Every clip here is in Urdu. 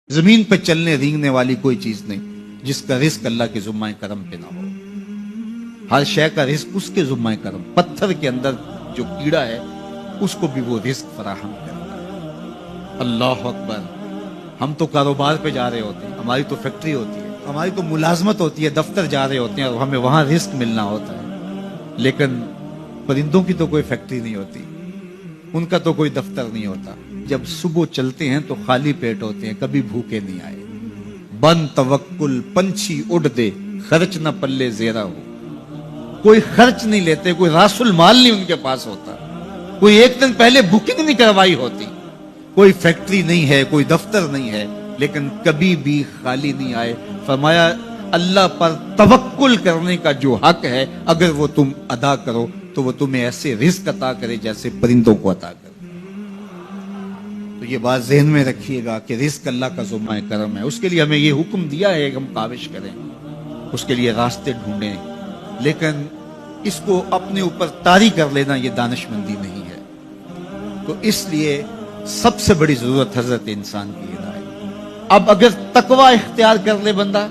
زمین پہ چلنے رینگنے والی کوئی چیز نہیں جس کا رزق اللہ کے ذمہ کرم پہ نہ ہو۔ ہر شے کا رزق اس کے ذمہ کرم، پتھر کے اندر جو کیڑا ہے اس کو بھی وہ رزق فراہم کرتا ہے۔ اللہ اکبر۔ ہم تو کاروبار پہ جا رہے ہوتے ہیں، ہماری تو فیکٹری ہوتی ہے، ہماری تو ملازمت ہوتی ہے، دفتر جا رہے ہوتے ہیں اور ہمیں وہاں رزق ملنا ہوتا ہے، لیکن پرندوں کی تو کوئی فیکٹری نہیں ہوتی، ان کا تو کوئی دفتر نہیں ہوتا۔ جب صبح چلتے ہیں تو خالی پیٹ ہوتے ہیں، کبھی بھوکے نہیں آئے۔ بن توکل پنچھی اڑ دے، خرچ نہ پلے زیرہ ہو۔ کوئی خرچ نہیں لیتے، کوئی راس المال نہیں ان کے پاس ہوتا، کوئی ایک دن پہلے بکنگ نہیں کروائی ہوتی، کوئی فیکٹری نہیں ہے، کوئی دفتر نہیں ہے، لیکن کبھی بھی خالی نہیں آئے۔ فرمایا اللہ پر توکل کرنے کا جو حق ہے اگر وہ تم ادا کرو تو وہ تمہیں ایسے رزق عطا کرے جیسے پرندوں کو عطا کرے۔ تو یہ بات ذہن میں رکھیے گا کہ رزق اللہ کا ذمہ کرم ہے، اس کے لیے ہمیں یہ حکم دیا ہے کہ ہم کاوش کریں، اس کے لیے راستے ڈھونڈیں، لیکن اس کو اپنے اوپر طاری کر لینا یہ دانش مندی نہیں ہے۔ تو اس لیے سب سے بڑی ضرورت حضرت انسان کی ہدایت۔ اب اگر تقوی اختیار کر لے بندہ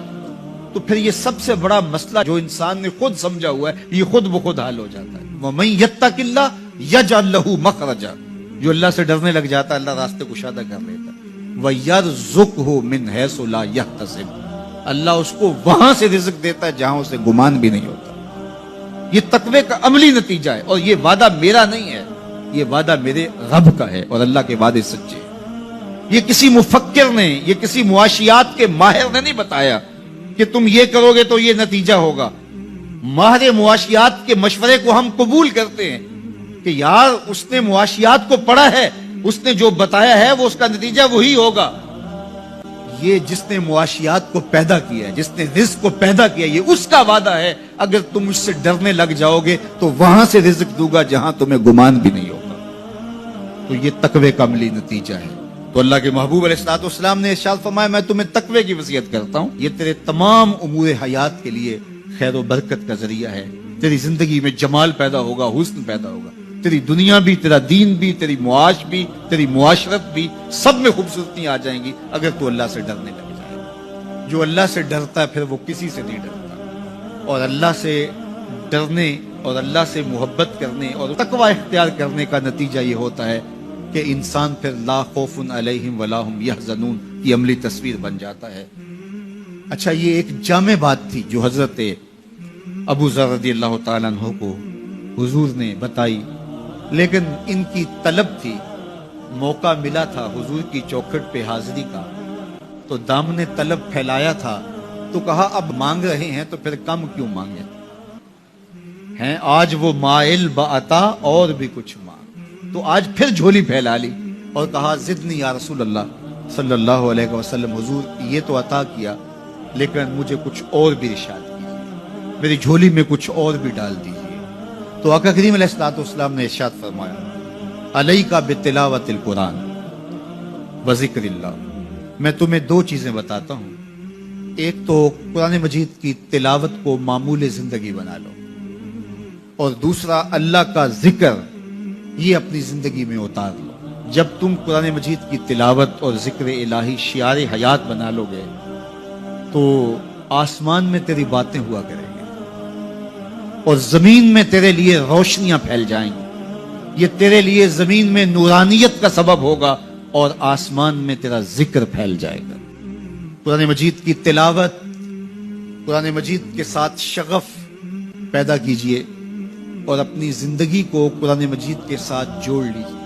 تو پھر یہ سب سے بڑا مسئلہ جو انسان نے خود سمجھا ہوا ہے یہ خود بخود حل ہو جاتا ہے۔ وَمَن يَتَّقِ اللَّهَ يَجْعَل لَّهُ مَخْرَجًا، جو اللہ سے ڈرنے لگ جاتا ہے اللہ راستے کشادہ کر لیتا ہے۔ وَيَرْزُقْهُ مِنْ حَيْثُ لَا يَحْتَسِبُ، اللہ اس کو وہاں سے رزق دیتا ہے جہاں اسے گمان بھی نہیں ہوتا۔ یہ تقوی کا عملی نتیجہ ہے، اور یہ وعدہ میرا نہیں ہے، یہ وعدہ میرے رب کا ہے، اور اللہ کے وعدے سچے ہیں۔ یہ کسی مفکر نے، یہ کسی معاشیات کے ماہر نے نہیں بتایا کہ تم یہ کرو گے تو یہ نتیجہ ہوگا۔ ماہر معاشیات کے مشورے کو ہم قبول کرتے ہیں کہ یار اس نے معاشیات کو پڑھا ہے، اس نے جو بتایا ہے وہ اس کا نتیجہ وہی ہوگا۔ یہ جس نے معاشیات کو پیدا کیا ہے، جس نے رزق کو پیدا کیا، یہ اس کا وعدہ ہے اگر تم اس سے ڈرنے لگ جاؤ گے تو وہاں سے رزق دوں گا جہاں تمہیں گمان بھی نہیں ہوگا۔ تو یہ تقوی کا عملی نتیجہ ہے۔ تو اللہ کے محبوب علیہ الصلوۃ والسلام نے ارشاد فرمایا میں تمہیں تقوی کی وصیت کرتا ہوں، یہ تیرے تمام امور حیات کے لیے خیر و برکت کا ذریعہ ہے۔ تیری زندگی میں جمال پیدا ہوگا، حسن پیدا ہوگا، تیری دنیا بھی، تیرا دین بھی، تیری معاش بھی، تیری معاشرت بھی، سب میں خوبصورتی آ جائیں گی اگر تو اللہ سے ڈرنے لگ جائے۔ جو اللہ سے ڈرتا ہے پھر وہ کسی سے نہیں ڈرتا، اور اللہ سے ڈرنے اور اللہ سے محبت کرنے اور تقوی اختیار کرنے کا نتیجہ یہ ہوتا ہے کہ انسان پھر لا خوف علیہم ولا ہم یحزنون کی عملی تصویر بن جاتا ہے۔ اچھا، یہ ایک جامع بات تھی جو حضرت ابو ذر رضی اللہ تعالیٰ عنہ کو حضور نے بتائی، لیکن ان کی طلب تھی، موقع ملا تھا حضور کی چوکھٹ پہ حاضری کا، تو دامن طلب پھیلایا تھا، تو کہا اب مانگ رہے ہیں تو پھر کم کیوں مانگیں ہیں، آج وہ مائل بعطا اور بھی کچھ مانگ۔ تو آج پھر جھولی پھیلا لی اور کہا زدنی یا رسول اللہ صلی اللہ علیہ وسلم، حضور یہ تو عطا کیا لیکن مجھے کچھ اور بھی ارشاد کیجیے، میری جھولی میں کچھ اور بھی ڈال دیجیے۔ تو آقا کریم علیہ الصلوۃ والسلام نے ارشاد فرمایا علیک بتلاوت القرآن وذکر اللہ، میں تمہیں دو چیزیں بتاتا ہوں، ایک تو قرآن مجید کی تلاوت کو معمول زندگی بنا لو، اور دوسرا اللہ کا ذکر یہ اپنی زندگی میں اتار لو۔ جب تم قرآن مجید کی تلاوت اور ذکر الہی شعار حیات بنا لو گے تو آسمان میں تیری باتیں ہوا کریں گے، اور زمین میں تیرے لیے روشنیاں پھیل جائیں گی، یہ تیرے لیے زمین میں نورانیت کا سبب ہوگا اور آسمان میں تیرا ذکر پھیل جائے گا۔ قرآن مجید کی تلاوت، قرآن مجید کے ساتھ شغف پیدا کیجئے اور اپنی زندگی کو قرآن مجید کے ساتھ جوڑ لیجئے۔